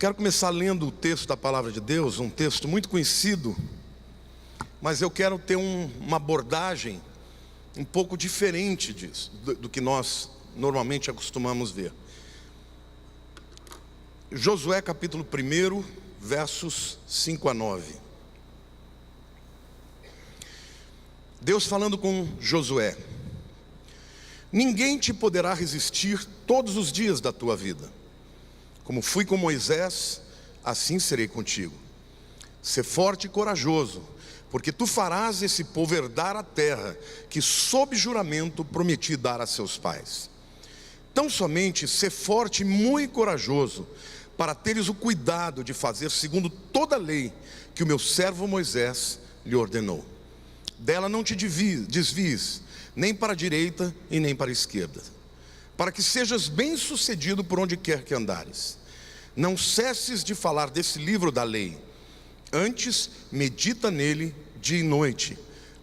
quero começar lendo o texto da palavra de Deus, um texto muito conhecido, mas eu quero ter uma abordagem um pouco diferente disso, do que nós normalmente acostumamos ver. Josué capítulo 1, versos 5 a 9. Deus falando com Josué: ninguém te poderá resistir todos os dias da tua vida. Como fui com Moisés, assim serei contigo. Sê forte e corajoso, porque tu farás esse povo herdar a terra que sob juramento prometi dar a seus pais. Tão somente sê forte e muito corajoso, para teres o cuidado de fazer segundo toda a lei que o meu servo Moisés lhe ordenou. Dela não te desvies, nem para a direita e nem para a esquerda, para que sejas bem sucedido por onde quer que andares. Não cesses de falar desse livro da lei, antes medita nele dia e noite,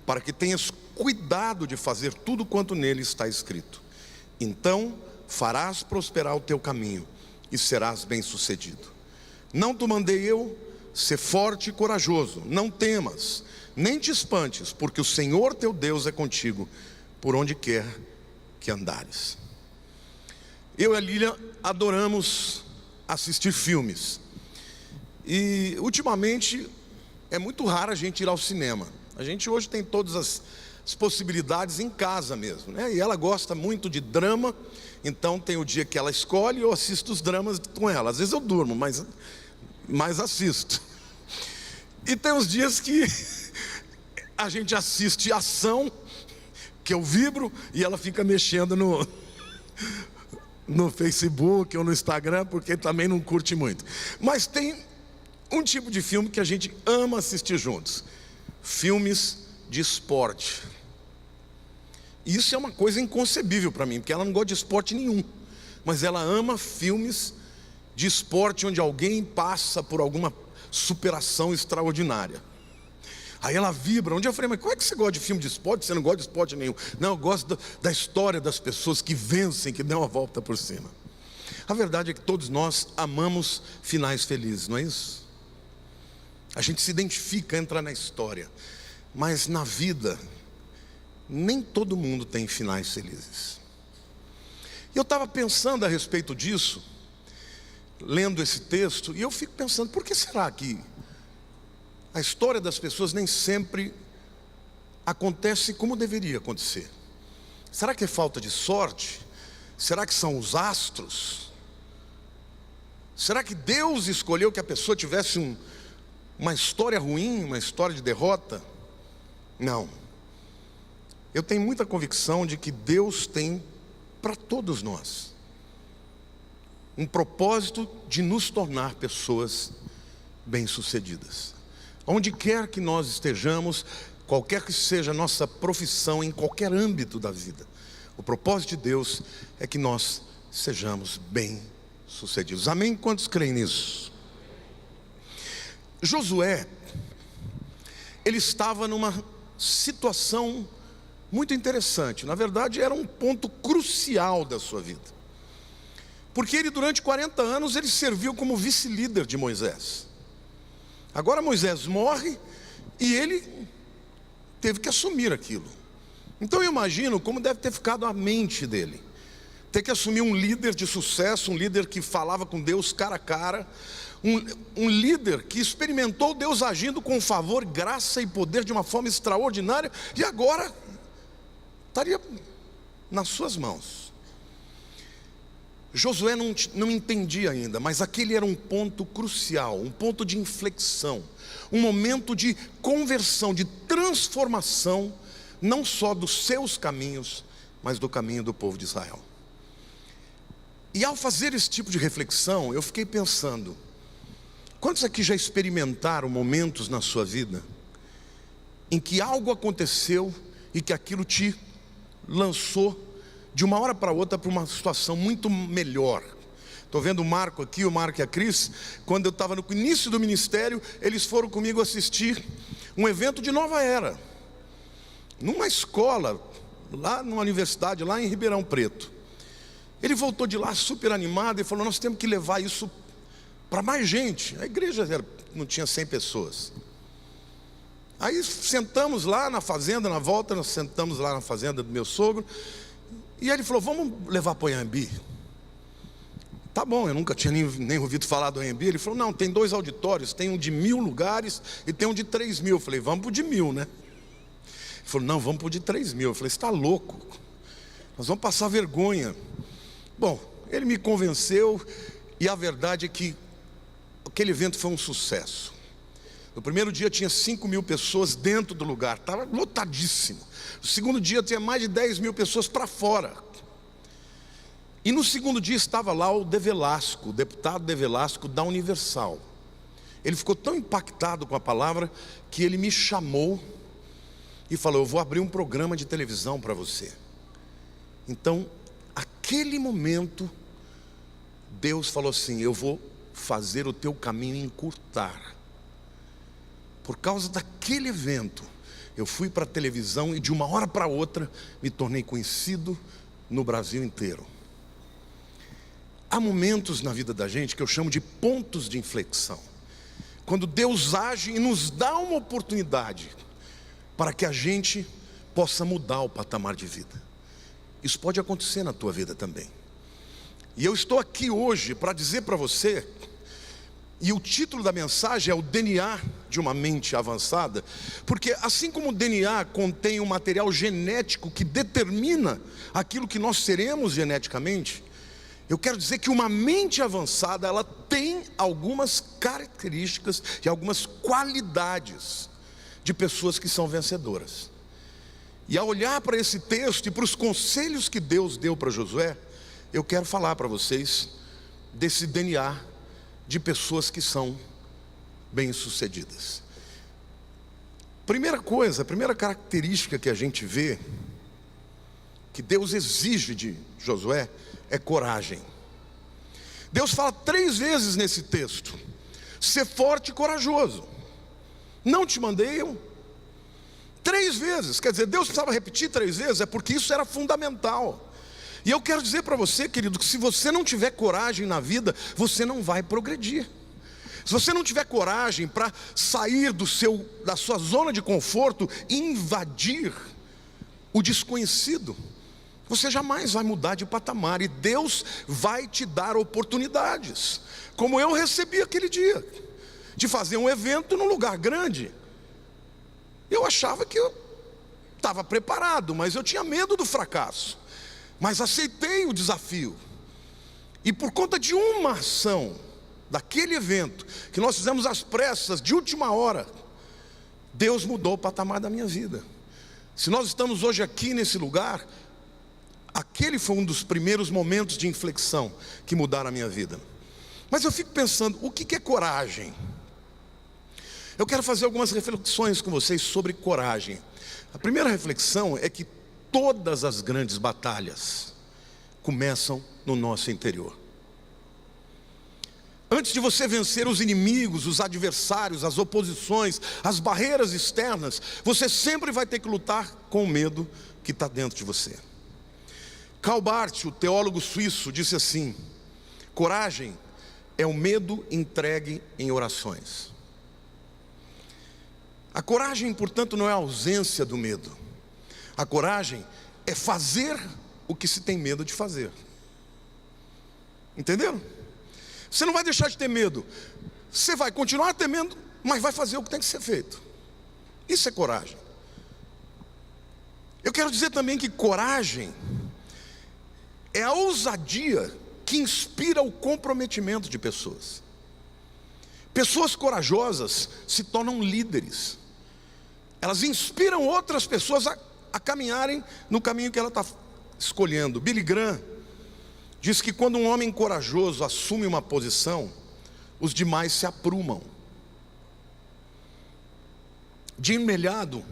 para que tenhas cuidado de fazer tudo quanto nele está escrito. Então farás prosperar o teu caminho e serás bem sucedido. Não te mandei eu? Sê forte e corajoso, não temas, nem te espantes, porque o Senhor teu Deus é contigo por onde quer que andares. Eu e a Lília adoramos assistir filmes, e ultimamente é muito raro a gente ir ao cinema. A gente hoje tem todas as possibilidades em casa mesmo, né? E ela gosta muito de drama, então tem o dia que ela escolhe e eu assisto os dramas com ela. Às vezes eu durmo, mas assisto. E tem uns dias que a gente assiste ação, que eu vibro e ela fica mexendo no Facebook ou no Instagram, porque também não curte muito. Mas tem um tipo de filme que a gente ama assistir juntos: filmes de esporte. Isso é uma coisa inconcebível para mim, porque ela não gosta de esporte nenhum, mas ela ama filmes de esporte onde alguém passa por alguma superação extraordinária. Aí ela vibra. Um dia eu falei: mas como é que você gosta de filme de esporte? Você não gosta de esporte nenhum? Não, eu gosto da história das pessoas que vencem, que dão a volta por cima. A verdade é que todos nós amamos finais felizes, não é isso? A gente se identifica, entra na história. Mas na vida, nem todo mundo tem finais felizes. E eu estava pensando a respeito disso, lendo esse texto, e eu fico pensando: por que será que a história das pessoas nem sempre acontece como deveria acontecer? Será que é falta de sorte? Será que são os astros? Será que Deus escolheu que a pessoa tivesse uma história ruim, uma história de derrota? Não. Eu tenho muita convicção de que Deus tem para todos nós um propósito de nos tornar pessoas bem-sucedidas. Onde quer que nós estejamos, qualquer que seja a nossa profissão, em qualquer âmbito da vida, o propósito de Deus é que nós sejamos bem-sucedidos. Amém? Quantos creem nisso? Josué, ele estava numa situação muito interessante. Na verdade, era um ponto crucial da sua vida, porque ele durante 40 anos ele serviu como vice-líder de Moisés. Agora Moisés morre e ele teve que assumir aquilo. Então eu imagino como deve ter ficado a mente dele, ter que assumir um líder de sucesso, um líder que falava com Deus cara a cara, um líder que experimentou Deus agindo com favor, graça e poder de uma forma extraordinária, e agora estaria nas suas mãos. Josué não entendia ainda, mas aquele era um ponto crucial, um ponto de inflexão, um momento de conversão, de transformação, não só dos seus caminhos, mas do caminho do povo de Israel. E ao fazer esse tipo de reflexão, eu fiquei pensando: quantos aqui já experimentaram momentos na sua vida em que algo aconteceu e que aquilo te lançou de uma hora para outra para uma situação muito melhor? Estou vendo o Marco aqui, o Marco e a Cris. Quando eu estava no início do ministério, eles foram comigo assistir um evento de Nova Era, numa escola, lá numa universidade, lá em Ribeirão Preto. Ele voltou de lá super animado e falou: nós temos que levar isso para mais gente. A igreja não tinha 100 pessoas. Aí sentamos lá na fazenda, na volta, nós sentamos lá na fazenda do meu sogro. E ele falou, vamos levar para o Anhembi? Tá bom, eu nunca tinha nem ouvido falar do Anhembi. Ele falou, não, tem 2 auditórios, tem um de 1.000 lugares e tem um de 3.000. Eu falei, vamos para o de 1.000, né? Ele falou, não, vamos para o de 3.000. Eu falei, você está louco? Nós vamos passar vergonha. Bom, ele me convenceu e a verdade é que aquele evento foi um sucesso. No primeiro dia tinha 5.000 pessoas dentro do lugar, estava lotadíssimo. No segundo dia tinha mais de 10.000 pessoas para fora. E no segundo dia estava lá o De Velasco, o deputado De Velasco da Universal. Ele ficou tão impactado com a palavra que ele me chamou e falou, eu vou abrir um programa de televisão para você. Então, aquele momento, Deus falou assim, eu vou fazer o teu caminho encurtar. Por causa daquele evento, eu fui para a televisão e de uma hora para outra me tornei conhecido no Brasil inteiro. Há momentos na vida da gente que eu chamo de pontos de inflexão. Quando Deus age e nos dá uma oportunidade para que a gente possa mudar o patamar de vida. Isso pode acontecer na tua vida também. E eu estou aqui hoje para dizer para você, e o título da mensagem é o DNA de uma mente avançada, porque assim como o DNA contém um material genético que determina aquilo que nós seremos geneticamente, eu quero dizer que uma mente avançada, ela tem algumas características e algumas qualidades de pessoas que são vencedoras. E ao olhar para esse texto e para os conselhos que Deus deu para Josué, eu quero falar para vocês desse DNA de pessoas que são bem-sucedidas. Primeira coisa, a primeira característica que a gente vê, que Deus exige de Josué, é coragem. Deus fala 3 vezes nesse texto, ser forte e corajoso. Não te mandei eu? 3 vezes, quer dizer, Deus precisava repetir 3 vezes, é porque isso era fundamental. E eu quero dizer para você, querido, que se você não tiver coragem na vida, você não vai progredir. Se você não tiver coragem para sair da sua zona de conforto e invadir o desconhecido, você jamais vai mudar de patamar. E Deus vai te dar oportunidades, como eu recebi aquele dia, de fazer um evento num lugar grande. Eu achava que eu estava preparado, mas eu tinha medo do fracasso. Mas aceitei o desafio. E por conta de uma ação daquele evento, que nós fizemos às pressas, de última hora, Deus mudou o patamar da minha vida. Se nós estamos hoje aqui nesse lugar, aquele foi um dos primeiros momentos de inflexão que mudaram a minha vida. Mas eu fico pensando, o que é coragem? Eu quero fazer algumas reflexões com vocês sobre coragem. A primeira reflexão é que todas as grandes batalhas começam no nosso interior. Antes de você vencer os inimigos, os adversários, as oposições, as barreiras externas, você sempre vai ter que lutar com o medo que está dentro de você. Karl Barth, o teólogo suíço, disse assim: coragem é o medo entregue em orações. A coragem, portanto, não é a ausência do medo. A coragem é fazer o que se tem medo de fazer. Entenderam? Você não vai deixar de ter medo. Você vai continuar temendo, mas vai fazer o que tem que ser feito. Isso é coragem. Eu quero dizer também que coragem é a ousadia que inspira o comprometimento de pessoas. Pessoas corajosas se tornam líderes. Elas inspiram outras pessoas a caminharem no caminho que ela está escolhendo. Billy Graham diz que quando um homem corajoso assume uma posição, os demais se aprumam. Jim Melhado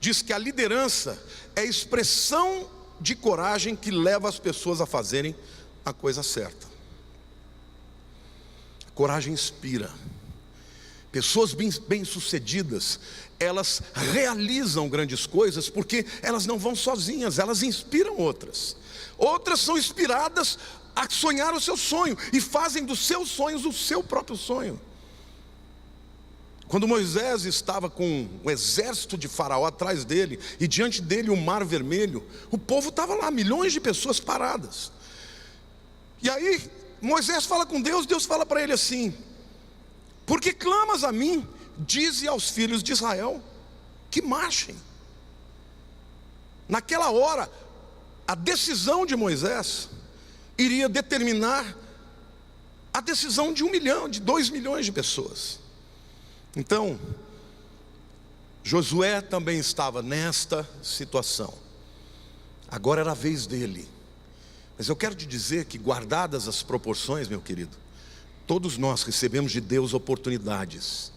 diz que a liderança é a expressão de coragem que leva as pessoas a fazerem a coisa certa. A coragem inspira. Pessoas bem-sucedidas, elas realizam grandes coisas porque elas não vão sozinhas, elas inspiram outras. Outras são inspiradas a sonhar o seu sonho, e fazem dos seus sonhos o seu próprio sonho. Quando Moisés estava com o exército de Faraó atrás dele, e diante dele o mar vermelho, o povo estava lá, milhões de pessoas paradas. E aí Moisés fala com Deus, Deus fala para ele assim: por que clamas a mim? Dize aos filhos de Israel que marchem. Naquela hora, a decisão de Moisés iria determinar a decisão de 1 milhão, de 2 milhões de pessoas. Então, Josué também estava nesta situação. Agora era a vez dele. Mas eu quero te dizer que, guardadas as proporções, meu querido, todos nós recebemos de Deus oportunidades,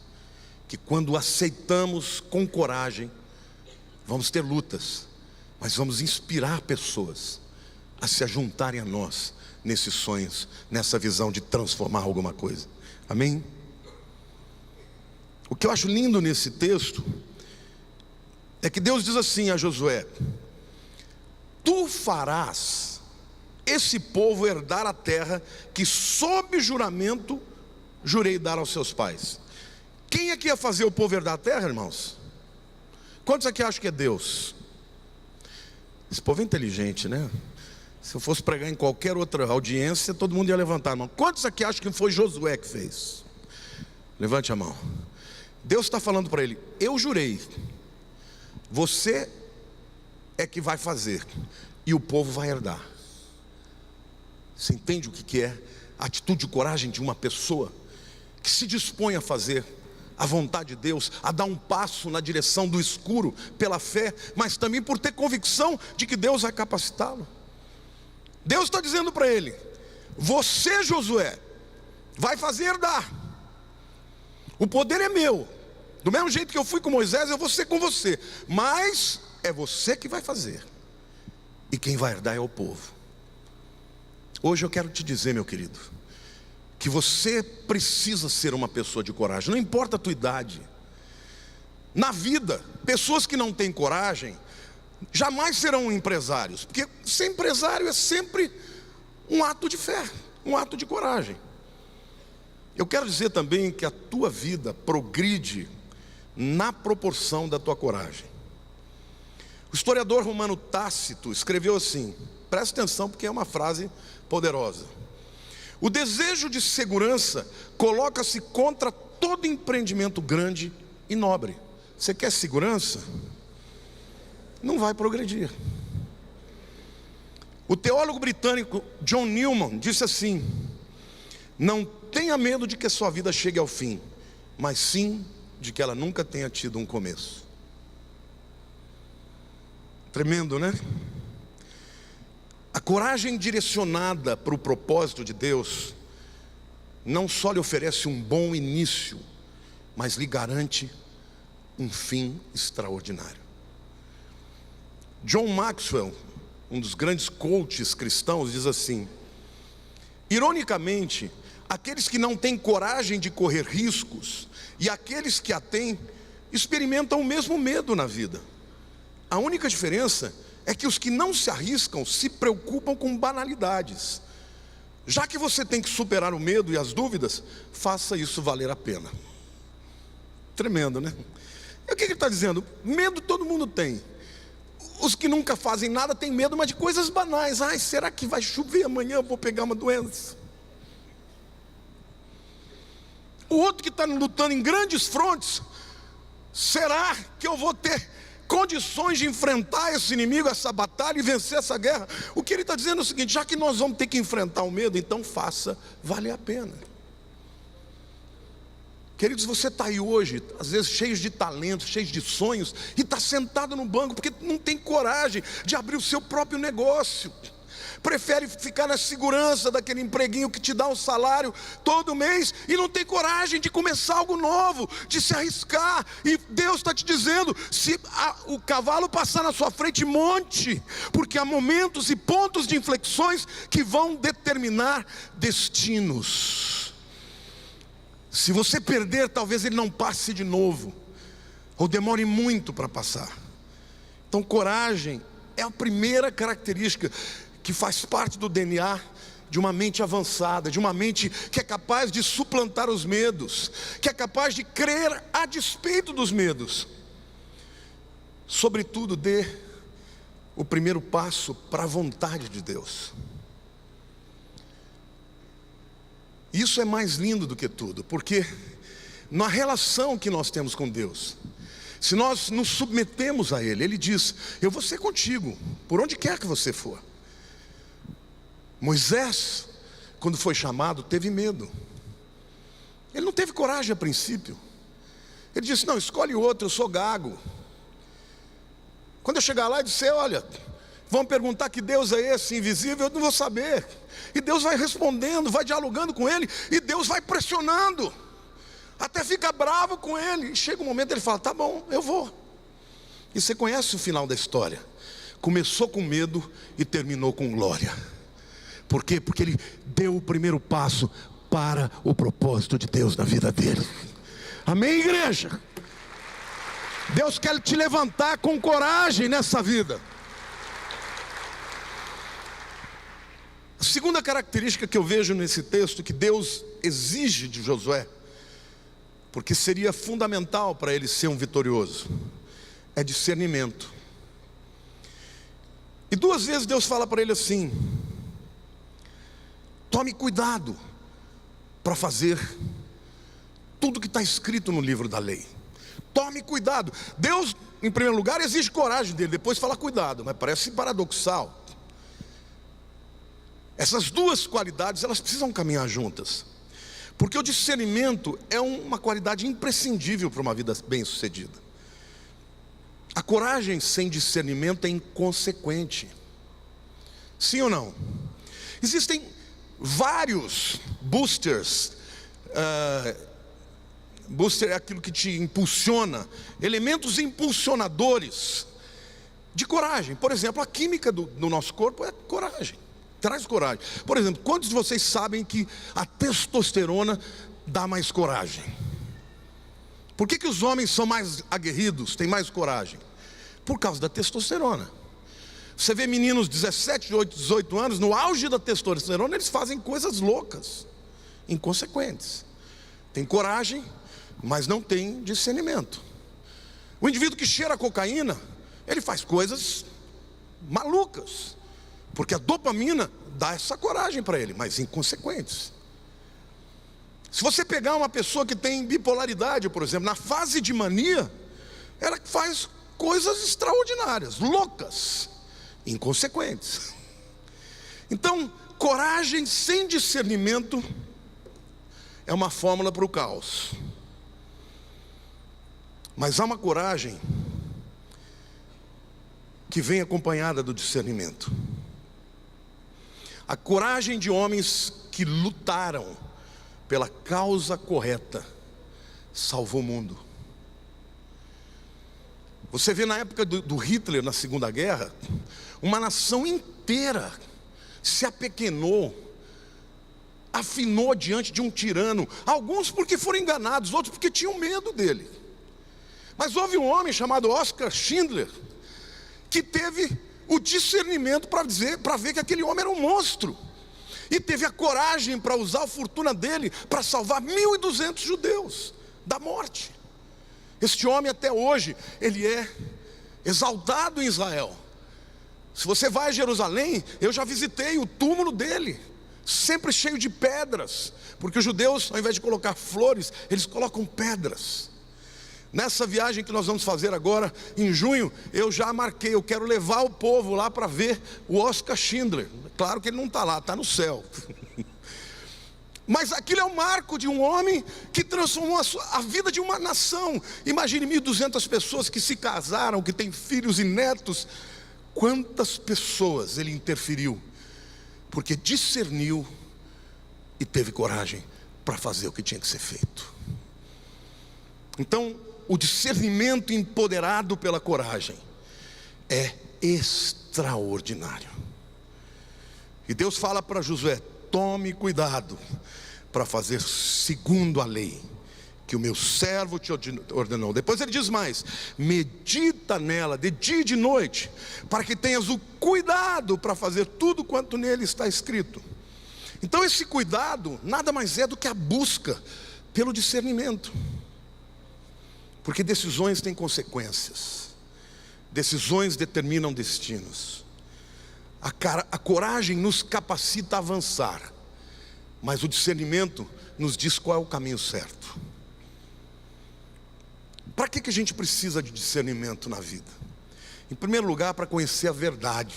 que quando aceitamos com coragem, vamos ter lutas, mas vamos inspirar pessoas a se ajuntarem a nós nesses sonhos, nessa visão de transformar alguma coisa. Amém? O que eu acho lindo nesse texto é que Deus diz assim a Josué: tu farás esse povo herdar a terra que sob juramento jurei dar aos seus pais. Quem é que ia fazer o povo herdar a terra, irmãos? Quantos aqui acham que é Deus? Esse povo é inteligente, né? Se eu fosse pregar em qualquer outra audiência, todo mundo ia levantar a mão. Quantos aqui acham que foi Josué que fez? Levante a mão. Deus está falando para ele: eu jurei, você é que vai fazer, e o povo vai herdar. Você entende o que é a atitude de coragem de uma pessoa que se dispõe a fazer a vontade de Deus, a dar um passo na direção do escuro pela fé, mas também por ter convicção de que Deus vai capacitá-lo? Deus está dizendo para ele: você, Josué, vai fazer herdar. O poder é meu. Do mesmo jeito que eu fui com Moisés, eu vou ser com você, mas é você que vai fazer, e quem vai herdar é o povo. Hoje eu quero te dizer, meu querido, que você precisa ser uma pessoa de coragem, não importa a tua idade. Na vida, pessoas que não têm coragem jamais serão empresários, porque ser empresário é sempre um ato de fé, um ato de coragem. Eu quero dizer também que a tua vida progride na proporção da tua coragem. O historiador romano Tácito escreveu assim, presta atenção porque é uma frase poderosa: o desejo de segurança coloca-se contra todo empreendimento grande e nobre. Você quer segurança? Não vai progredir. O teólogo britânico John Newman disse assim: não tenha medo de que a sua vida chegue ao fim, mas sim de que ela nunca tenha tido um começo. Tremendo, né? A coragem direcionada para o propósito de Deus não só lhe oferece um bom início, mas lhe garante um fim extraordinário. John Maxwell, um dos grandes coaches cristãos, diz assim: ironicamente, aqueles que não têm coragem de correr riscos e aqueles que a têm experimentam o mesmo medo na vida. A única diferença é que os que não se arriscam se preocupam com banalidades. Já que você tem que superar o medo e as dúvidas, faça isso valer a pena. Tremendo, né? E o que ele está dizendo? Medo todo mundo tem. Os que nunca fazem nada têm medo, mas de coisas banais. Ai, será que vai chover amanhã? Eu vou pegar uma doença. O outro que está lutando em grandes frontes: será que eu vou ter condições de enfrentar esse inimigo, essa batalha e vencer essa guerra? O que ele está dizendo é o seguinte: já que nós vamos ter que enfrentar o medo, então faça valer a pena. Queridos, você está aí hoje, às vezes cheio de talentos, cheio de sonhos, e está sentado no banco porque não tem coragem de abrir o seu próprio negócio. Prefere ficar na segurança daquele empreguinho que te dá um salário todo mês e não tem coragem de começar algo novo, de se arriscar. E Deus está te dizendo: se o cavalo passar na sua frente, monte, porque há momentos e pontos de inflexões que vão determinar destinos. Se você perder, talvez ele não passe de novo, ou demore muito para passar. Então coragem é a primeira característica que faz parte do DNA de uma mente avançada, de uma mente que é capaz de suplantar os medos, que é capaz de crer a despeito dos medos. Sobretudo, dê o primeiro passo para a vontade de Deus. Isso é mais lindo do que tudo, porque na relação que nós temos com Deus, se nós nos submetemos a Ele, Ele diz: eu vou ser contigo, por onde quer que você for. Moisés, quando foi chamado, teve medo. Ele não teve coragem a princípio. Ele disse: não, escolhe outro, eu sou gago. Quando eu chegar lá e disser: olha, vão perguntar que Deus é esse invisível, eu não vou saber. E Deus vai respondendo, vai dialogando com ele, e Deus vai pressionando, até fica bravo com ele. E chega um momento ele fala: tá bom, eu vou. E você conhece o final da história. Começou com medo e terminou com glória. Por quê? Porque ele deu o primeiro passo para o propósito de Deus na vida dele. Amém, igreja? Deus quer te levantar com coragem nessa vida. A segunda característica que eu vejo nesse texto, que Deus exige de Josué, porque seria fundamental para ele ser um vitorioso, é discernimento. E 2 vezes Deus fala para ele assim: tome cuidado para fazer tudo que está escrito no livro da lei. Tome cuidado. Deus, em primeiro lugar, exige coragem dele, depois fala cuidado, mas parece paradoxal. Essas duas qualidades, elas precisam caminhar juntas, porque o discernimento é uma qualidade imprescindível para uma vida bem-sucedida. A coragem sem discernimento é inconsequente. Sim ou não? Existem vários boosters. Booster é aquilo que te impulsiona, elementos impulsionadores de coragem. Por exemplo, a química do nosso corpo é coragem, traz coragem. Por exemplo, quantos de vocês sabem que a testosterona dá mais coragem? Por que os homens são mais aguerridos, têm mais coragem? Por causa da testosterona. Você vê meninos de 17, 18 anos, no auge da testosterona, eles fazem coisas loucas, inconsequentes. Tem coragem, mas não tem discernimento. O indivíduo que cheira a cocaína, ele faz coisas malucas, porque a dopamina dá essa coragem para ele, mas inconsequentes. Se você pegar uma pessoa que tem bipolaridade, por exemplo, na fase de mania, ela faz coisas extraordinárias, loucas, inconsequentes. Então, coragem sem discernimento é uma fórmula para o caos. Mas há uma coragem que vem acompanhada do discernimento. A coragem de homens que lutaram pela causa correta salvou o mundo. Você vê na época do Hitler, na Segunda Guerra, uma nação inteira se apequenou, afinou diante de um tirano. Alguns porque foram enganados, outros porque tinham medo dele. Mas houve um homem chamado Oskar Schindler, que teve o discernimento para ver que aquele homem era um monstro, e teve a coragem para usar a fortuna dele para salvar 1.200 judeus da morte. Este homem até hoje, ele é exaltado em Israel. Se você vai a Jerusalém, eu já visitei o túmulo dele, sempre cheio de pedras, porque os judeus, ao invés de colocar flores, eles colocam pedras. Nessa viagem que nós vamos fazer agora, em junho, eu já marquei, eu quero levar o povo lá para ver o Oskar Schindler. Claro que ele não está lá, está no céu. Mas aquilo é um marco de um homem que transformou a vida de uma nação. Imagine 1.200 pessoas que se casaram, que têm filhos e netos. Quantas pessoas ele interferiu, porque discerniu e teve coragem para fazer o que tinha que ser feito. Então, o discernimento empoderado pela coragem é extraordinário. E Deus fala para Josué: tome cuidado para fazer segundo a lei que o meu servo te ordenou. Depois ele diz mais: medita nela de dia e de noite, para que tenhas o cuidado para fazer tudo quanto nele está escrito. Então esse cuidado nada mais é do que a busca pelo discernimento. Porque decisões têm consequências. Decisões determinam destinos. A coragem nos capacita a avançar, mas o discernimento nos diz qual é o caminho certo. Para que a gente precisa de discernimento na vida? Em primeiro lugar, para conhecer a verdade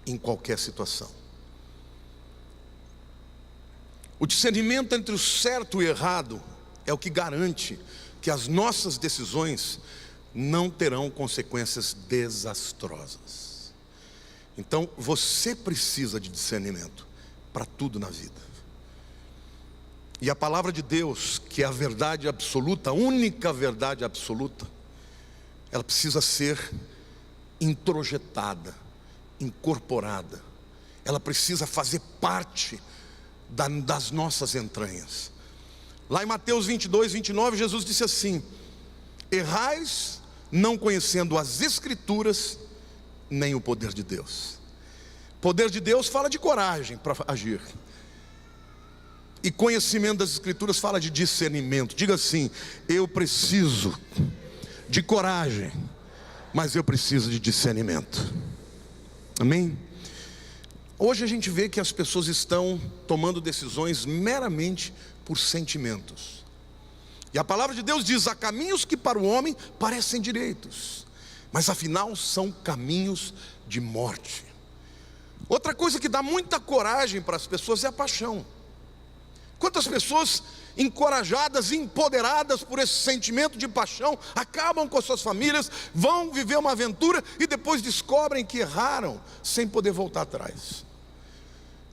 em qualquer situação. O discernimento entre o certo e o errado é o que garante que as nossas decisões não terão consequências desastrosas. Então, você precisa de discernimento para tudo na vida. E a palavra de Deus, que é a verdade absoluta, a única verdade absoluta, ela precisa ser introjetada, incorporada. Ela precisa fazer parte das nossas entranhas. Lá em Mateus 22, 29, Jesus disse assim: errais não conhecendo as Escrituras, nem o poder de Deus. O poder de Deus fala de coragem para agir. E conhecimento das Escrituras fala de discernimento. Diga assim: eu preciso de coragem, mas eu preciso de discernimento. Amém? Hoje a gente vê que as pessoas estão tomando decisões meramente por sentimentos. E a palavra de Deus diz: há caminhos que para o homem parecem direitos, mas afinal são caminhos de morte. Outra coisa que dá muita coragem para as pessoas é a paixão. Quantas pessoas encorajadas, empoderadas por esse sentimento de paixão, acabam com as suas famílias, vão viver uma aventura e depois descobrem que erraram, sem poder voltar atrás.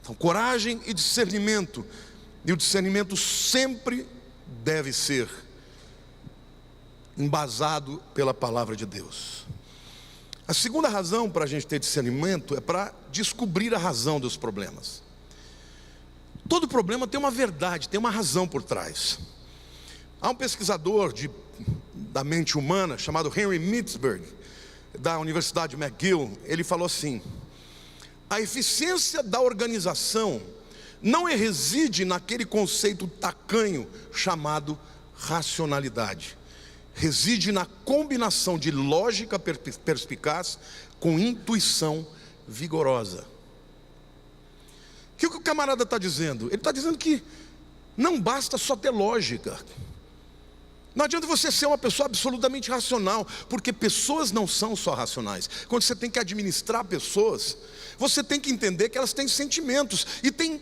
Então, coragem e discernimento. E o discernimento sempre deve ser embasado pela palavra de Deus. A segunda razão para a gente ter discernimento é para descobrir a razão dos problemas. Todo problema tem uma verdade, tem uma razão por trás. Há um pesquisador da mente humana chamado Henry Mintzberg, da Universidade McGill. Ele falou assim: a eficiência da organização não reside naquele conceito tacanho chamado racionalidade. Reside na combinação de lógica perspicaz com intuição vigorosa. O que o camarada está dizendo? Ele está dizendo que não basta só ter lógica. Não adianta você ser uma pessoa absolutamente racional, porque pessoas não são só racionais. Quando você tem que administrar pessoas, você tem que entender que elas têm sentimentos e tem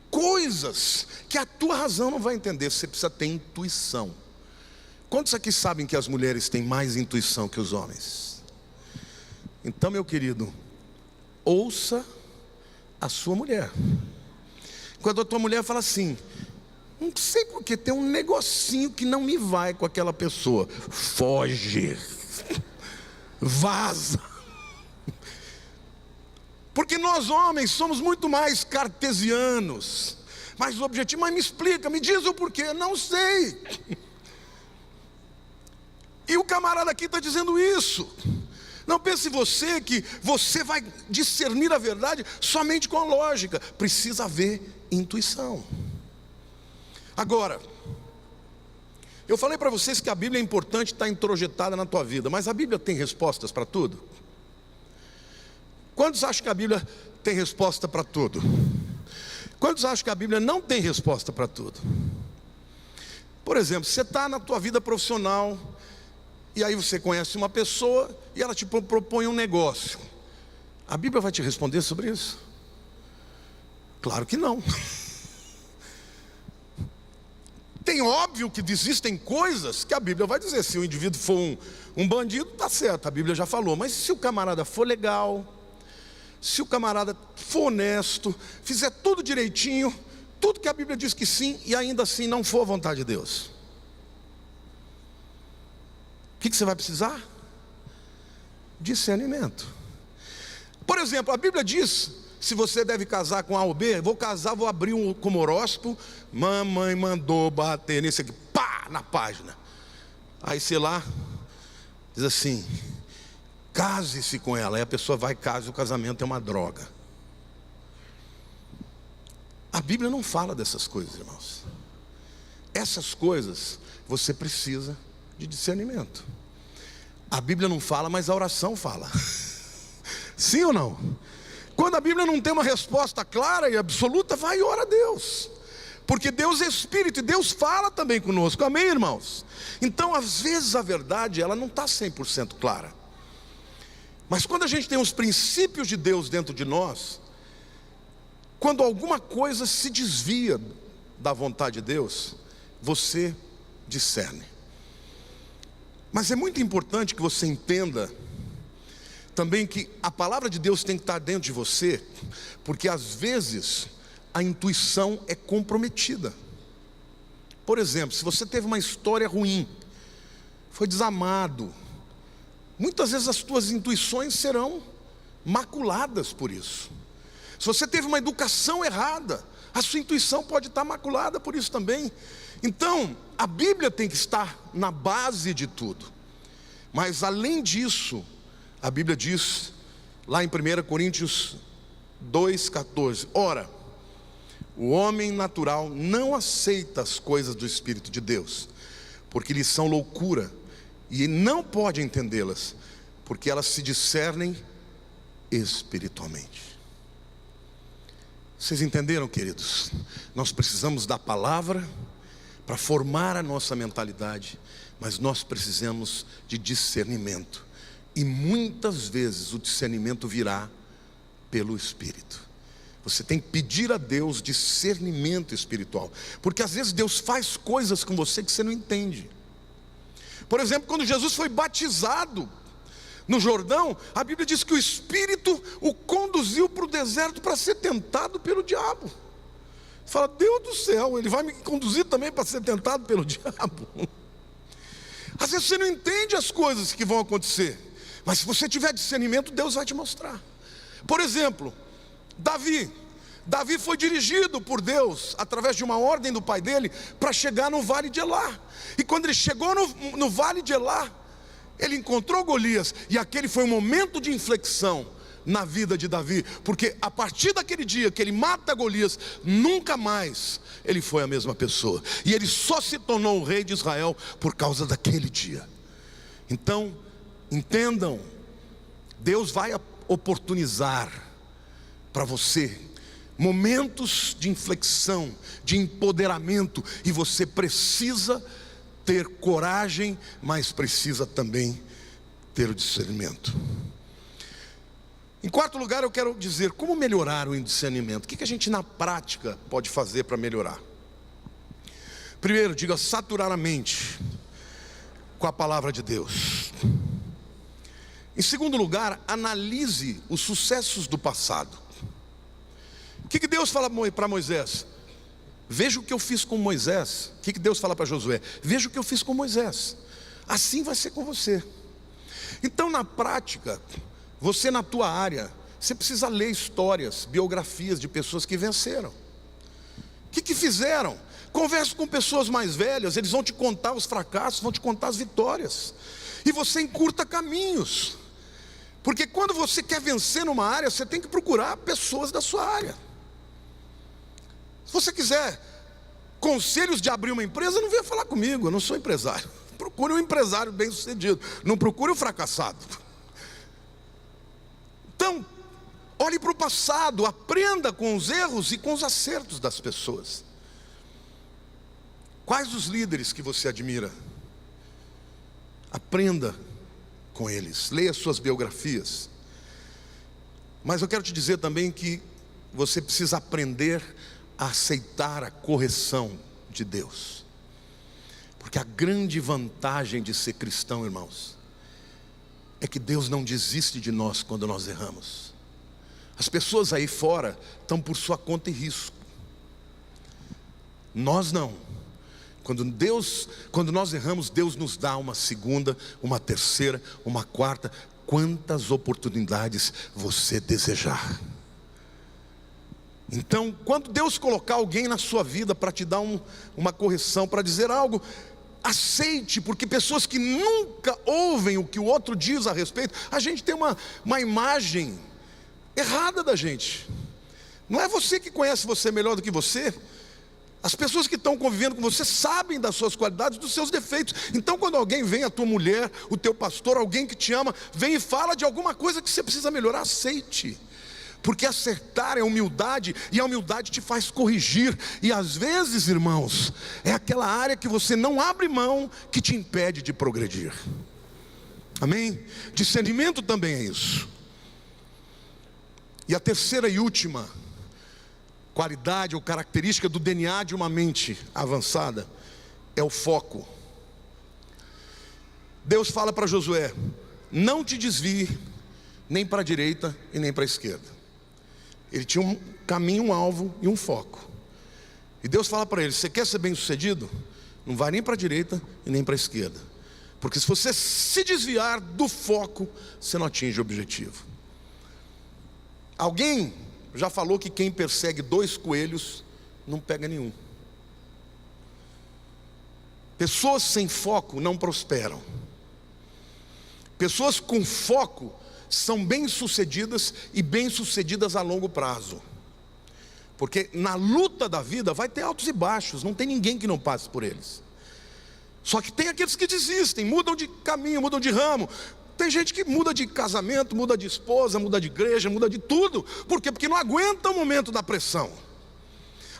coisas que a tua razão não vai entender. Você precisa ter intuição. Quantos aqui sabem que as mulheres têm mais intuição que os homens? Então, meu querido, ouça a sua mulher. Quando a tua mulher fala assim: não sei porque tem um negocinho que não me vai com aquela pessoa, foge, vaza. Porque nós homens somos muito mais cartesianos, mais objetivos. Mas me explica, me diz o porquê. Não sei. E o camarada aqui está dizendo isso. Não pense você que você vai discernir a verdade somente com a lógica. Precisa haver intuição. Agora, eu falei para vocês que a Bíblia é importante estar introjetada na tua vida, mas a Bíblia tem respostas para tudo? Quantos acham que a Bíblia tem resposta para tudo? Quantos acham que a Bíblia não tem resposta para tudo? Por exemplo, você está na tua vida profissional, e aí você conhece uma pessoa e ela te propõe um negócio. A Bíblia vai te responder sobre isso? Claro que não. Tem óbvio que existem coisas que a Bíblia vai dizer. Se o indivíduo for um bandido, tá certo, a Bíblia já falou. Mas se o camarada for legal, se o camarada for honesto, fizer tudo direitinho, tudo que a Bíblia diz que sim, e ainda assim não for a vontade de Deus, o que você vai precisar? Discernimento. Por exemplo, a Bíblia diz: se você deve casar com A ou B, vou casar, vou abrir como horóscopo. Mamãe mandou bater nesse aqui, pá, na página. Aí sei lá, diz assim: case-se com ela. Aí a pessoa vai, casa, e o casamento é uma droga. A Bíblia não fala dessas coisas, irmãos. Essas coisas você precisa de discernimento. A Bíblia não fala, mas a oração fala. Sim ou não? Quando a Bíblia não tem uma resposta clara e absoluta, vai e ora a Deus. Porque Deus é Espírito e Deus fala também conosco, amém, irmãos? Então, às vezes a verdade, ela não está 100% clara. Mas quando a gente tem os princípios de Deus dentro de nós, quando alguma coisa se desvia da vontade de Deus, você discerne. Mas é muito importante que você entenda também que a palavra de Deus tem que estar dentro de você, porque às vezes a intuição é comprometida. Por exemplo, se você teve uma história ruim, foi desamado, muitas vezes as tuas intuições serão maculadas por isso. Se você teve uma educação errada, a sua intuição pode estar maculada por isso também. Então, a Bíblia tem que estar na base de tudo. Mas além disso, a Bíblia diz lá em 1 Coríntios 2,14: ora, o homem natural não aceita as coisas do Espírito de Deus, porque lhes são loucura, e não pode entendê-las, porque elas se discernem espiritualmente. Vocês entenderam, queridos? Nós precisamos da palavra para formar a nossa mentalidade, mas nós precisamos de discernimento. E muitas vezes o discernimento virá pelo Espírito. Você tem que pedir a Deus discernimento espiritual, porque às vezes Deus faz coisas com você que você não entende. Por exemplo, quando Jesus foi batizado no Jordão, a Bíblia diz que o Espírito o conduziu para o deserto para ser tentado pelo diabo. Você fala, Deus do céu, ele vai me conduzir também para ser tentado pelo diabo? Às vezes você não entende as coisas que vão acontecer, mas se você tiver discernimento, Deus vai te mostrar. Por exemplo, Davi foi dirigido por Deus, através de uma ordem do pai dele, para chegar no vale de Elá. E quando ele chegou no vale de Elá, ele encontrou Golias, e aquele foi um momento de inflexão na vida de Davi, porque a partir daquele dia que ele mata Golias, nunca mais ele foi a mesma pessoa, e ele só se tornou o rei de Israel por causa daquele dia. Então, entendam, Deus vai oportunizar para você momentos de inflexão, de empoderamento, e você precisa ter coragem, mas precisa também ter o discernimento. Em quarto lugar, eu quero dizer como melhorar o discernimento. O que a gente na prática pode fazer para melhorar? Primeiro, diga, saturar a mente com a palavra de Deus. Em segundo lugar, analise os sucessos do passado. O que Deus fala para Moisés? Veja o que eu fiz com Moisés. O que Deus fala para Josué? Veja o que eu fiz com Moisés. Assim vai ser com você. Então, na prática, você na tua área, você precisa ler histórias, biografias de pessoas que venceram. O que fizeram? Converse com pessoas mais velhas, eles vão te contar os fracassos, vão te contar as vitórias. E você encurta caminhos. Porque quando você quer vencer numa área, você tem que procurar pessoas da sua área. Se você quiser conselhos de abrir uma empresa, não venha falar comigo, eu não sou empresário. Procure um empresário bem sucedido, não procure um fracassado. Então, olhe para o passado, aprenda com os erros e com os acertos das pessoas. Quais os líderes que você admira? Aprenda com eles, leia suas biografias. Mas eu quero te dizer também que você precisa aprender a aceitar a correção de Deus. Porque a grande vantagem de ser cristão, irmãos, é que Deus não desiste de nós quando nós erramos. As pessoas aí fora estão por sua conta e risco. Nós não. Quando nós erramos, Deus nos dá uma segunda, uma terceira, uma quarta, quantas oportunidades você desejar. Então, quando Deus colocar alguém na sua vida para te dar uma correção, para dizer algo, aceite, porque pessoas que nunca ouvem o que o outro diz a respeito, a gente tem uma imagem errada da gente. Não é você que conhece você melhor do que você. As pessoas que estão convivendo com você sabem das suas qualidades, dos seus defeitos. Então quando alguém vem, a tua mulher, o teu pastor, alguém que te ama, vem e fala de alguma coisa que você precisa melhorar, aceite. Porque acertar é humildade, e a humildade te faz corrigir. E às vezes, irmãos, é aquela área que você não abre mão que te impede de progredir. Amém? Discernimento também é isso. E a terceira e última qualidade ou característica do DNA de uma mente avançada é o foco. Deus fala para Josué: não te desvie nem para a direita e nem para a esquerda. Ele tinha um caminho, um alvo e um foco. E Deus fala para ele: você quer ser bem sucedido? Não vai nem para a direita e nem para a esquerda, porque se você se desviar do foco, você não atinge o objetivo. Alguém já falou que quem persegue 2 coelhos não pega nenhum. Pessoas sem foco não prosperam. Pessoas com foco são bem-sucedidas, e bem-sucedidas a longo prazo. Porque na luta da vida vai ter altos e baixos, não tem ninguém que não passe por eles. Só que tem aqueles que desistem, mudam de caminho, mudam de ramo. Tem gente que muda de casamento, muda de esposa, muda de igreja, muda de tudo. Por quê? Porque não aguenta o momento da pressão.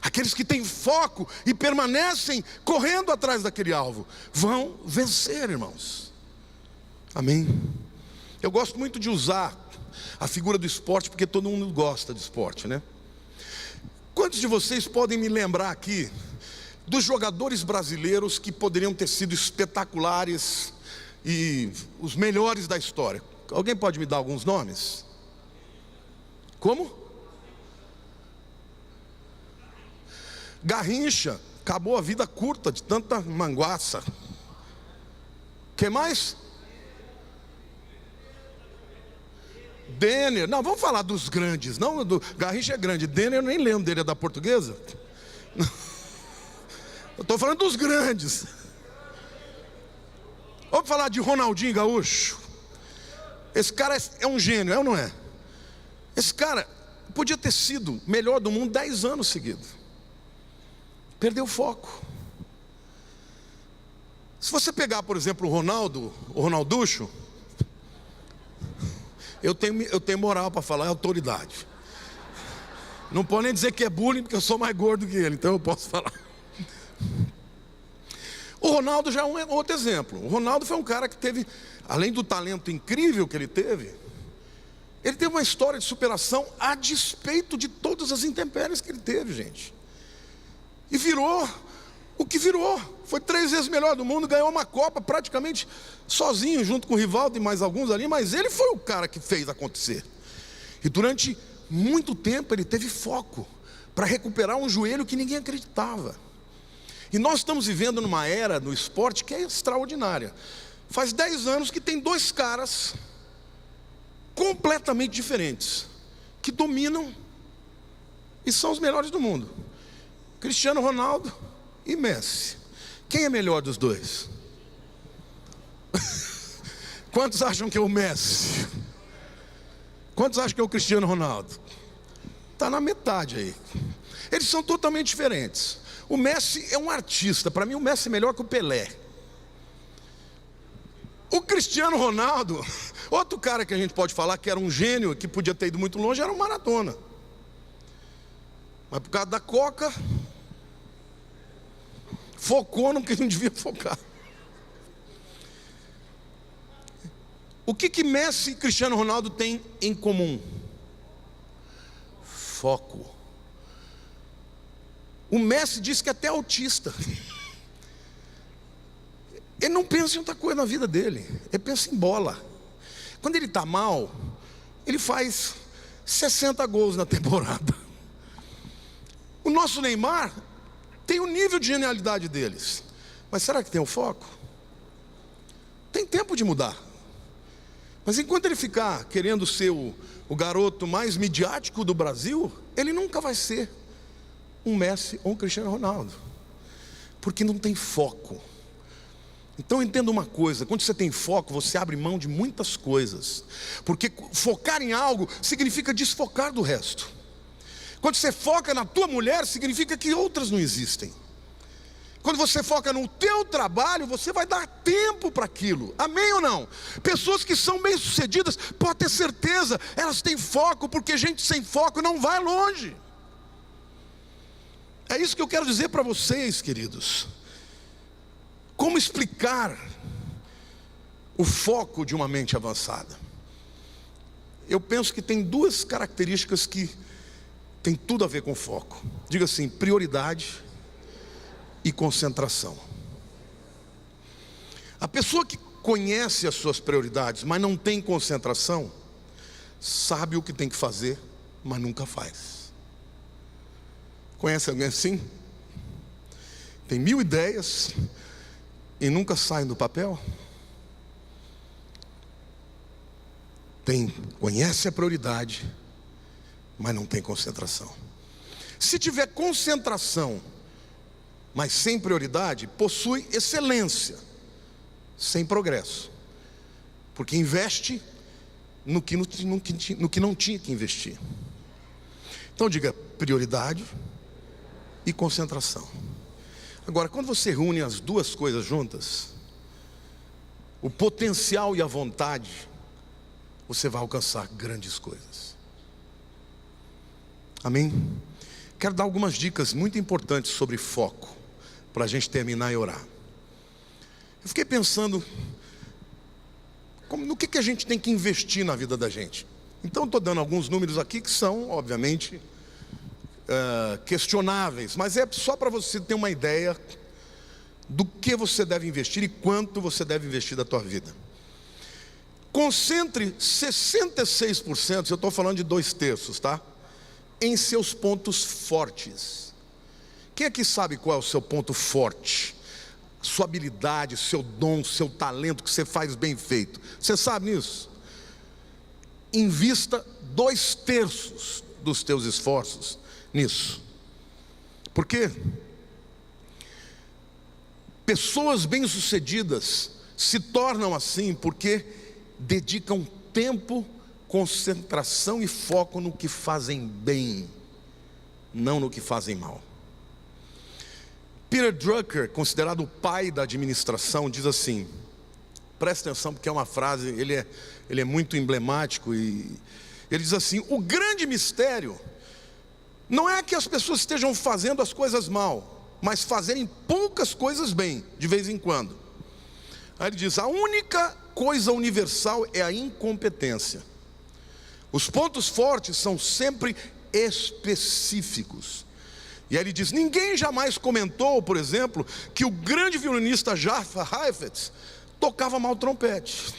Aqueles que têm foco e permanecem correndo atrás daquele alvo vão vencer, irmãos. Amém? Eu gosto muito de usar a figura do esporte, porque todo mundo gosta de esporte, né? Quantos de vocês podem me lembrar aqui dos jogadores brasileiros que poderiam ter sido espetaculares e os melhores da história? Alguém pode me dar alguns nomes? Como? Garrincha, acabou a vida curta de tanta manguaça. Quem mais? Denner. Não, vamos falar dos grandes. Não, do Garrincha é grande. Denner eu nem lembro dele, é da Portuguesa. Eu estou falando dos grandes. Vamos falar de Ronaldinho Gaúcho. Esse cara é um gênio, é ou não é? Esse cara podia ter sido melhor do mundo 10 anos seguidos. Perdeu o foco. Se você pegar, por exemplo, o Ronalducho, eu tenho moral para falar, é autoridade. Não pode nem dizer que é bullying, porque eu sou mais gordo que ele, então eu posso falar. O Ronaldo já é um outro exemplo. O Ronaldo foi um cara que teve, além do talento incrível que ele teve uma história de superação a despeito de todas as intempéries que ele teve, gente. E virou o que virou. Foi 3 vezes melhor do mundo, ganhou uma Copa praticamente sozinho, junto com o Rivaldo e mais alguns ali, mas ele foi o cara que fez acontecer. E durante muito tempo ele teve foco para recuperar um joelho que ninguém acreditava. E nós estamos vivendo numa era no esporte que é extraordinária. Faz 10 anos que tem 2 caras completamente diferentes, que dominam e são os melhores do mundo: Cristiano Ronaldo e Messi. Quem é melhor dos dois? Quantos acham que é o Messi? Quantos acham que é o Cristiano Ronaldo? Está na metade aí. Eles são totalmente diferentes. O Messi é um artista. Para mim o Messi é melhor que o Pelé. O Cristiano Ronaldo, outro cara que a gente pode falar que era um gênio, que podia ter ido muito longe, era o Maradona. Mas por causa da coca, focou no que não devia focar. O que Messi e Cristiano Ronaldo têm em comum? Foco. O Messi diz que até é autista. Ele não pensa em outra coisa na vida dele, ele pensa em bola. Quando ele está mal, ele faz 60 gols na temporada. O nosso Neymar tem o nível de genialidade deles, mas será que tem o foco? Tem tempo de mudar. Mas enquanto ele ficar querendo ser o garoto mais midiático do Brasil, ele nunca vai ser um Messi ou um Cristiano Ronaldo, porque não tem foco. Então entenda uma coisa: quando você tem foco, você abre mão de muitas coisas, porque focar em algo significa desfocar do resto. Quando você foca na tua mulher, significa que outras não existem. Quando você foca no teu trabalho, você vai dar tempo para aquilo. Amém ou não? Pessoas que são bem-sucedidas, pode ter certeza, elas têm foco, porque gente sem foco não vai longe. É isso que eu quero dizer para vocês, queridos. Como explicar o foco de uma mente avançada? Eu penso que tem duas características que tem tudo a ver com foco. Diga assim: prioridade e concentração. A pessoa que conhece as suas prioridades, mas não tem concentração, sabe o que tem que fazer, mas nunca faz. Conhece alguém assim? Tem 1000 ideias e nunca saem do papel? Conhece a prioridade, mas não tem concentração. Se tiver concentração, mas sem prioridade, possui excelência, sem progresso, porque investe no que não tinha que investir. Então diga: prioridade e concentração. Agora, quando você reúne as duas coisas juntas, o potencial e a vontade, você vai alcançar grandes coisas. Amém? Quero dar algumas dicas muito importantes sobre foco, para a gente terminar e orar. Eu fiquei pensando no que a gente tem que investir na vida da gente. Então estou dando alguns números aqui que são, obviamente, questionáveis, mas é só para você ter uma ideia do que você deve investir e quanto você deve investir da tua vida. Concentre 66%, eu estou falando de 2/3, tá? Em seus pontos fortes. Quem aqui sabe qual é o seu ponto forte? Sua habilidade, seu dom, seu talento que você faz bem feito. Você sabe nisso? Invista 2/3 dos teus esforços nisso. Por quê? Pessoas bem-sucedidas se tornam assim porque dedicam tempo, concentração e foco no que fazem bem, não no que fazem mal. Peter Drucker, considerado o pai da administração, diz assim, presta atenção porque é uma frase, ele é muito emblemático, e ele diz assim: o grande mistério não é que as pessoas estejam fazendo as coisas mal, mas fazerem poucas coisas bem, de vez em quando. Aí ele diz: a única coisa universal é a incompetência. Os pontos fortes são sempre específicos. E aí ele diz: ninguém jamais comentou, por exemplo, que o grande violinista Jaffa Heifetz tocava mal trompete.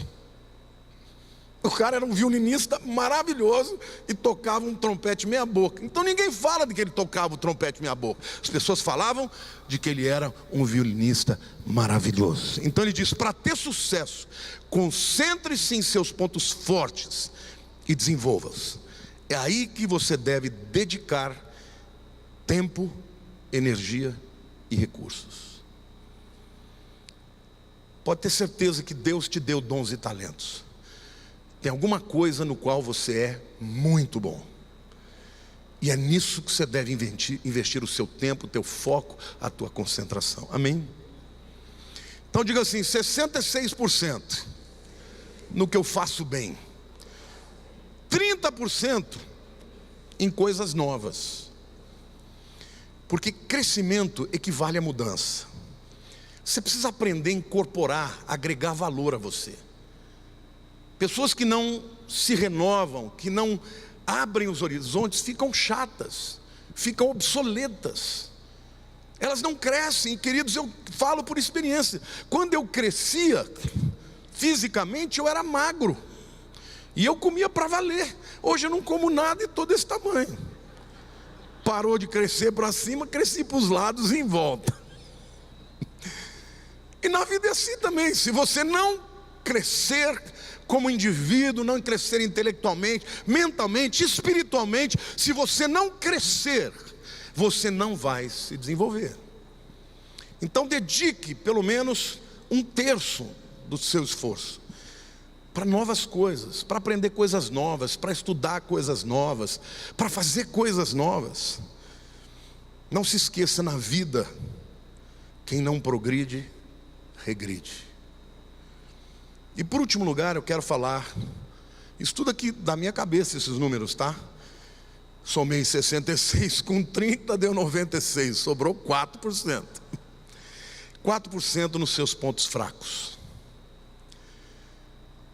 O cara era um violinista maravilhoso e tocava um trompete meia boca. Então ninguém fala de que ele tocava o trompete meia boca. As pessoas falavam de que ele era um violinista maravilhoso. Então ele diz: para ter sucesso, concentre-se em seus pontos fortes e desenvolva-os. É aí que você deve dedicar tempo, energia e recursos. Pode ter certeza que Deus te deu dons e talentos. Tem alguma coisa no qual você é muito bom. E é nisso que você deve investir o seu tempo, o teu foco, a tua concentração. Amém? Então diga assim: 66% no que eu faço bem, 30% em coisas novas. Porque crescimento equivale a mudança. Você precisa aprender a incorporar, agregar valor a você. Pessoas que não se renovam, que não abrem os horizontes, ficam chatas, ficam obsoletas. Elas não crescem. E, queridos, eu falo por experiência. Quando eu crescia, fisicamente eu era magro. E eu comia para valer. Hoje eu não como nada e estou desse tamanho. Parou de crescer para cima, cresci para os lados e em volta. E na vida é assim também. Se você não crescer como indivíduo, não crescer intelectualmente, mentalmente, espiritualmente, se você não crescer, você não vai se desenvolver. Então dedique pelo menos 1/3 do seu esforço para novas coisas, para aprender coisas novas, para estudar coisas novas, para fazer coisas novas. Não se esqueça, na vida, quem não progride, regride. E por último lugar, eu quero falar, estuda aqui da minha cabeça esses números, tá? Somei 66 com 30, deu 96, sobrou 4%. 4% nos seus pontos fracos.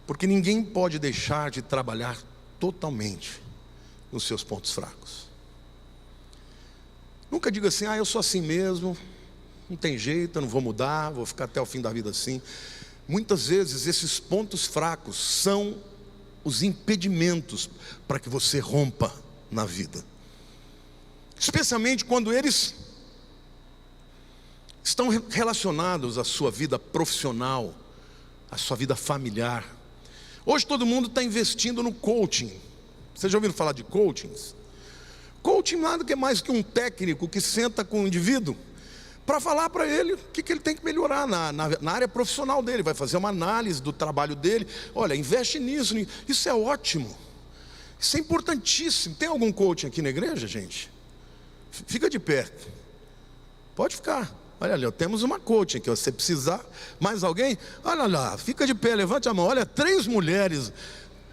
Porque ninguém pode deixar de trabalhar totalmente nos seus pontos fracos. Nunca diga assim, eu sou assim mesmo, não tem jeito, eu não vou mudar, vou ficar até o fim da vida assim. Muitas vezes esses pontos fracos são os impedimentos para que você rompa na vida. Especialmente quando eles estão relacionados à sua vida profissional, à sua vida familiar. Hoje todo mundo está investindo no coaching. Vocês já ouviram falar de coachings? Coaching nada que é mais que um técnico que senta com o indivíduo para falar para ele o que ele tem que melhorar na área profissional dele. Vai fazer uma análise do trabalho dele. Olha, investe nisso. Isso é ótimo. Isso é importantíssimo. Tem algum coaching aqui na igreja, gente? Fica de pé. Pode ficar. Olha ali, temos uma coaching aqui. Você precisar, mais alguém? Olha lá, fica de pé, levante a mão. Olha, 3 mulheres.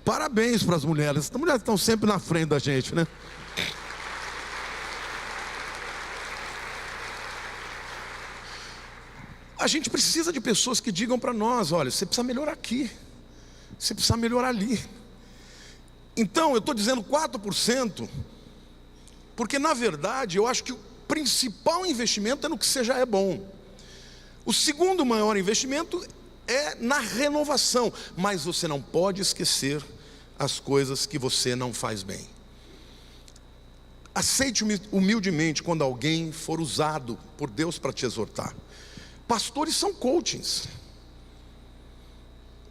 Parabéns para as mulheres. As mulheres estão sempre na frente da gente, né? A gente precisa de pessoas que digam para nós, olha, você precisa melhorar aqui, você precisa melhorar ali. Então, eu estou dizendo 4%, porque na verdade eu acho que o principal investimento é no que você já é bom. O segundo maior investimento é na renovação, mas você não pode esquecer as coisas que você não faz bem. Aceite humildemente quando alguém for usado por Deus para te exortar. Pastores são coachings.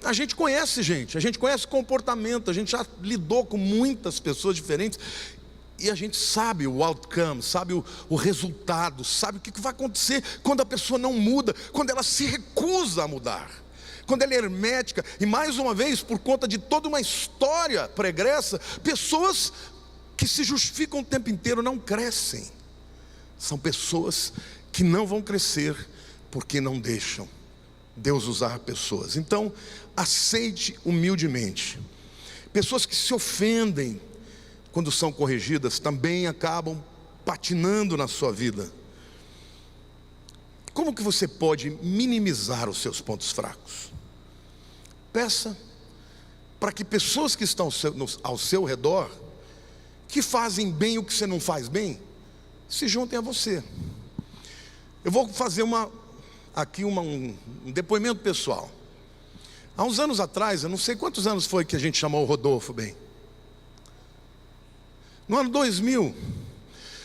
A gente conhece gente, a gente conhece comportamento, a gente já lidou com muitas pessoas diferentes e a gente sabe o outcome, sabe o resultado, sabe o que vai acontecer quando a pessoa não muda, quando ela se recusa a mudar, quando ela é hermética. E mais uma vez, por conta de toda uma história pregressa, pessoas que se justificam o tempo inteiro não crescem. São pessoas que não vão crescer porque não deixam Deus usar pessoas. Então, aceite humildemente. Pessoas que se ofendem quando são corrigidas também acabam patinando na sua vida. Como que você pode minimizar os seus pontos fracos? Peça para que pessoas que estão ao seu redor, que fazem bem o que você não faz bem, se juntem a você. Eu vou fazer aqui um depoimento pessoal. Há uns anos atrás, eu não sei quantos anos foi que a gente chamou o Rodolfo bem. No ano 2000,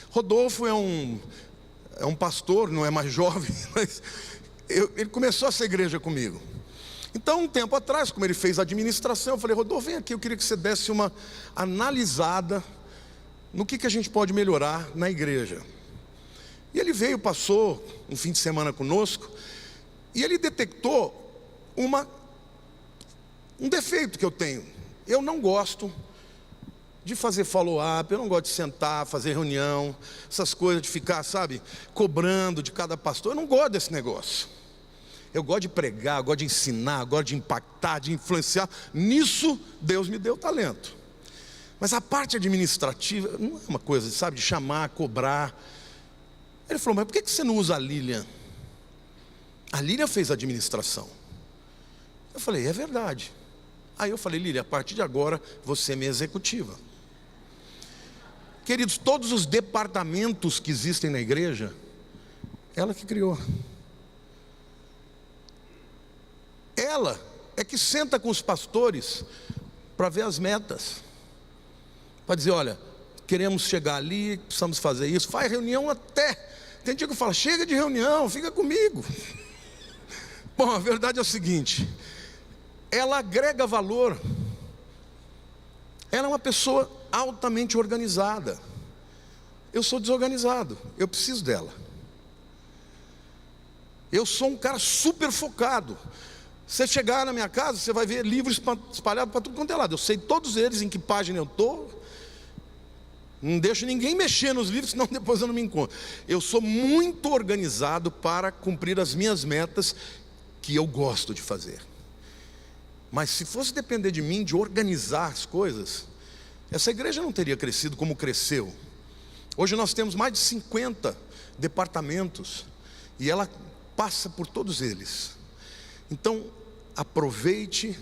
Rodolfo é um pastor, não é mais jovem, mas ele começou essa igreja comigo. Então, um tempo atrás, como ele fez a administração, eu falei, Rodolfo, vem aqui, eu queria que você desse uma analisada no que a gente pode melhorar na igreja. E ele veio, passou um fim de semana conosco, e ele detectou um defeito que eu tenho. Eu não gosto de fazer follow-up, eu não gosto de sentar, fazer reunião, essas coisas de ficar, cobrando de cada pastor. Eu não gosto desse negócio. Eu gosto de pregar, eu gosto de ensinar, eu gosto de impactar, de influenciar. Nisso, Deus me deu talento. Mas a parte administrativa não é uma coisa, de chamar, cobrar. Ele falou, mas por que você não usa a Lilian? A Lilian fez a administração. Eu falei, é verdade. Aí eu falei, Lilian, a partir de agora, você é minha executiva. Queridos, todos os departamentos que existem na igreja, ela que criou. Ela é que senta com os pastores para ver as metas. Para dizer, olha, queremos chegar ali, precisamos fazer isso. Faz reunião até. Tem dia que eu falo, chega de reunião, fica comigo. Bom, a verdade é o seguinte, ela agrega valor. Ela é uma pessoa altamente organizada. Eu sou desorganizado, eu preciso dela. Eu sou um cara super focado. Você chegar na minha casa, você vai ver livros espalhados para tudo quanto é lado. Eu sei todos eles, em que página eu estou. Não deixo ninguém mexer nos livros, senão depois eu não me encontro. Eu sou muito organizado para cumprir as minhas metas que eu gosto de fazer. Mas se fosse depender de mim, de organizar as coisas, essa igreja não teria crescido como cresceu. Hoje nós temos mais de 50 departamentos e ela passa por todos eles. Então, aproveite,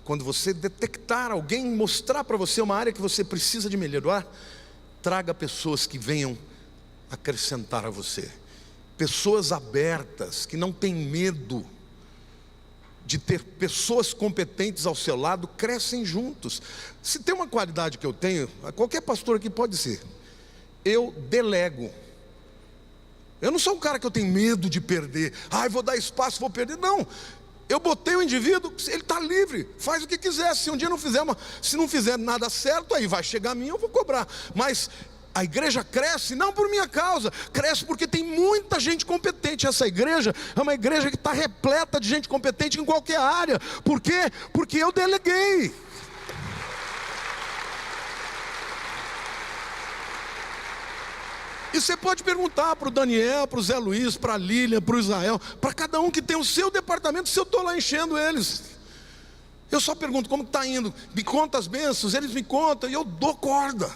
quando você detectar alguém, mostrar para você uma área que você precisa de melhorar, traga pessoas que venham acrescentar a você. Pessoas abertas, que não têm medo de ter pessoas competentes ao seu lado, crescem juntos. Se tem uma qualidade que eu tenho, qualquer pastor aqui pode ser, eu delego. Eu não sou um cara que eu tenho medo de perder. Vou dar espaço, vou perder. Não, eu botei o indivíduo, ele está livre, faz o que quiser. Se um dia se não fizer nada certo, aí vai chegar a mim, eu vou cobrar. Mas a igreja cresce não por minha causa, cresce porque tem muita gente competente. Essa igreja é uma igreja que está repleta de gente competente em qualquer área. Por quê? Porque eu deleguei. E você pode perguntar para o Daniel, para o Zé Luiz, para a Lília, para o Israel, para cada um que tem o seu departamento, se eu estou lá enchendo eles. Eu só pergunto como está indo, me conta as bênçãos, eles me contam e eu dou corda.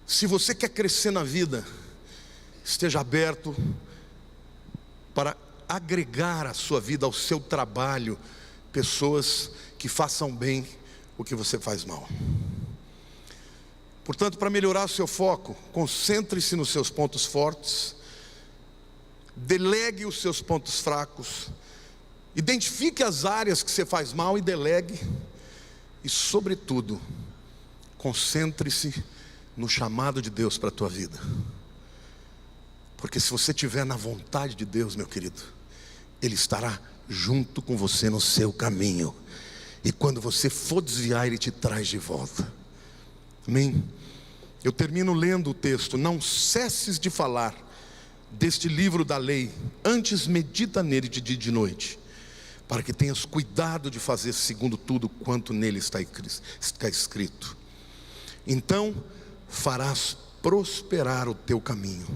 Se você quer crescer na vida, esteja aberto para agregar à sua vida, ao seu trabalho, pessoas que façam bem o que você faz mal. Portanto, para melhorar o seu foco, concentre-se nos seus pontos fortes, delegue os seus pontos fracos, identifique as áreas que você faz mal e delegue, e sobretudo, concentre-se no chamado de Deus para a tua vida. Porque se você estiver na vontade de Deus, meu querido, Ele estará junto com você no seu caminho, e quando você for desviar, Ele te traz de volta. Amém? Eu termino lendo o texto: não cesses de falar deste livro da lei, antes medita nele de dia e de noite, para que tenhas cuidado de fazer segundo tudo quanto nele está escrito. Então farás prosperar o teu caminho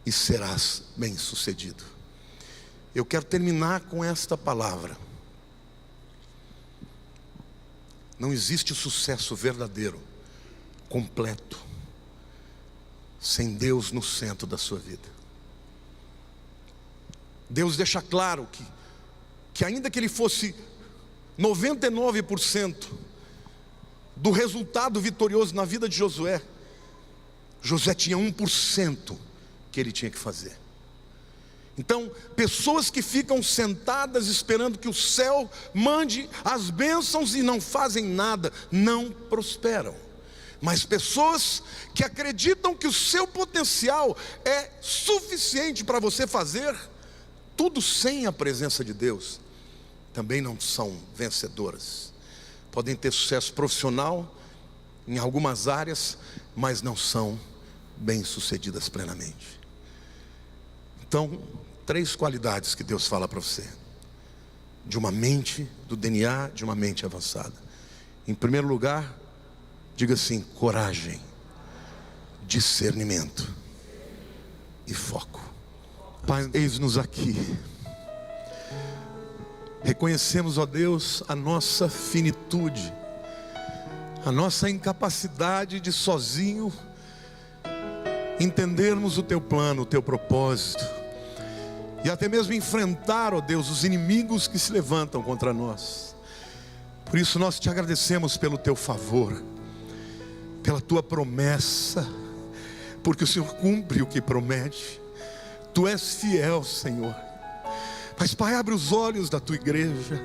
e serás bem-sucedido. Eu quero terminar com esta palavra: não existe sucesso verdadeiro, completo, sem Deus no centro da sua vida. Deus deixa claro que ainda que ele fosse 99% do resultado vitorioso na vida de Josué, Josué tinha 1% que ele tinha que fazer. Então, pessoas que ficam sentadas esperando que o céu mande as bênçãos e não fazem nada, não prosperam. Mas pessoas que acreditam que o seu potencial é suficiente para você fazer tudo sem a presença de Deus, também não são vencedoras. Podem ter sucesso profissional em algumas áreas, mas não são bem-sucedidas plenamente. Então, 3 qualidades que Deus fala para você, de uma mente, do DNA de uma mente avançada. Em primeiro lugar, diga assim: coragem, discernimento e foco. Pai, eis-nos aqui. Reconhecemos, ó Deus, a nossa finitude, a nossa incapacidade de sozinho entendermos o teu plano, o teu propósito, e até mesmo enfrentar, ó Deus, os inimigos que se levantam contra nós. Por isso nós te agradecemos pelo teu favor, pela tua promessa, porque o Senhor cumpre o que promete. Tu és fiel, Senhor. Mas Pai, abre os olhos da tua igreja,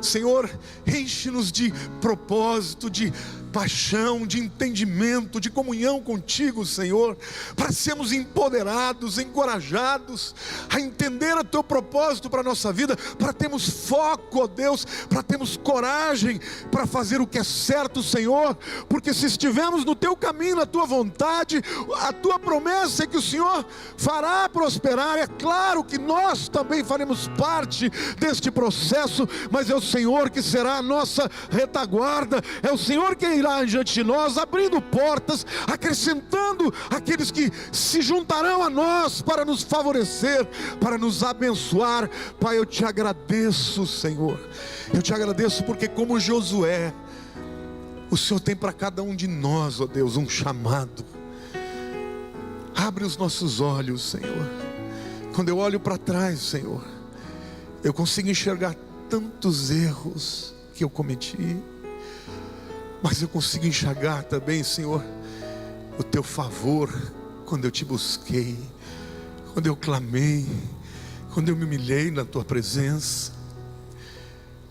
Senhor, enche-nos de propósito, de paixão, de entendimento, de comunhão contigo, Senhor, para sermos empoderados, encorajados a entender o teu propósito para a nossa vida, para termos foco, ó Deus, para termos coragem para fazer o que é certo, Senhor, porque se estivermos no teu caminho, na tua vontade, a tua promessa é que o Senhor fará prosperar. É claro que nós também faremos parte deste processo, mas é o Senhor que será a nossa retaguarda, é o Senhor que irá diante de nós, abrindo portas, acrescentando aqueles que se juntarão a nós para nos favorecer, para nos abençoar. Pai, eu te agradeço, Senhor, eu te agradeço porque como Josué, o Senhor tem para cada um de nós, ó Deus, um chamado. Abre os nossos olhos, Senhor. Quando eu olho para trás, Senhor, eu consigo enxergar tantos erros que eu cometi, mas eu consigo enxergar também, Senhor, o teu favor, quando eu te busquei, quando eu clamei, quando eu me humilhei na tua presença.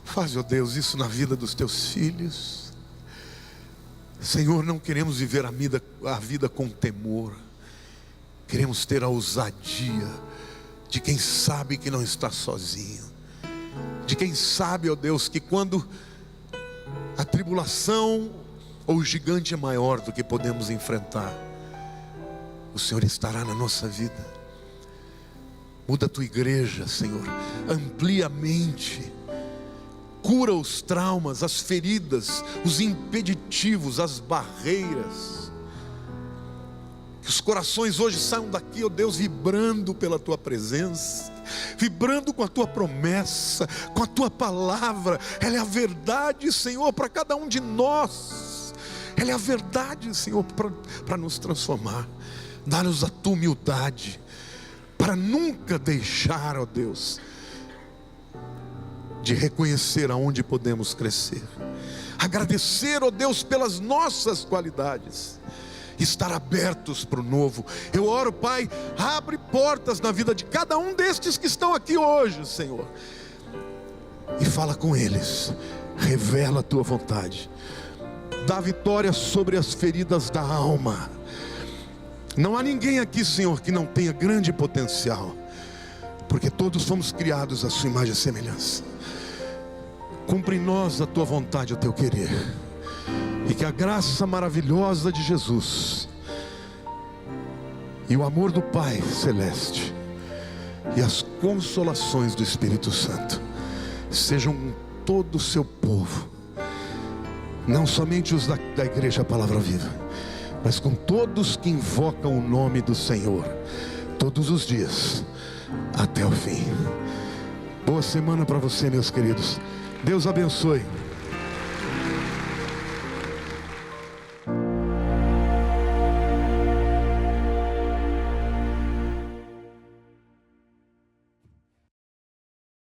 Faz, ó Deus, isso na vida dos teus filhos. Senhor, não queremos viver a vida com temor, queremos ter a ousadia de quem sabe que não está sozinho, de quem sabe, ó Deus, que quando a tribulação ou o gigante é maior do que podemos enfrentar, o Senhor estará na nossa vida. Muda a tua igreja, Senhor, amplia a mente, cura os traumas, as feridas, os impeditivos, as barreiras. Que os corações hoje saiam daqui, ó Deus, vibrando pela tua presença, vibrando com a tua promessa, com a tua palavra. Ela é a verdade, Senhor, para cada um de nós. Ela é a verdade, Senhor, para nos transformar. Dá-nos a tua humildade, para nunca deixar, ó Deus, de reconhecer aonde podemos crescer. Agradecer, ó Deus, pelas nossas qualidades. Estar abertos para o novo. Eu oro, Pai, abre portas na vida de cada um destes que estão aqui hoje, Senhor, e fala com eles, revela a tua vontade, dá vitória sobre as feridas da alma. Não há ninguém aqui, Senhor, que não tenha grande potencial, porque todos fomos criados à sua imagem e semelhança. Cumpre em nós a tua vontade, o teu querer, e que a graça maravilhosa de Jesus e o amor do Pai Celeste e as consolações do Espírito Santo sejam com todo o seu povo, não somente os da igreja Palavra Viva, mas com todos que invocam o nome do Senhor todos os dias até o fim. Boa semana para você, meus queridos. Deus abençoe.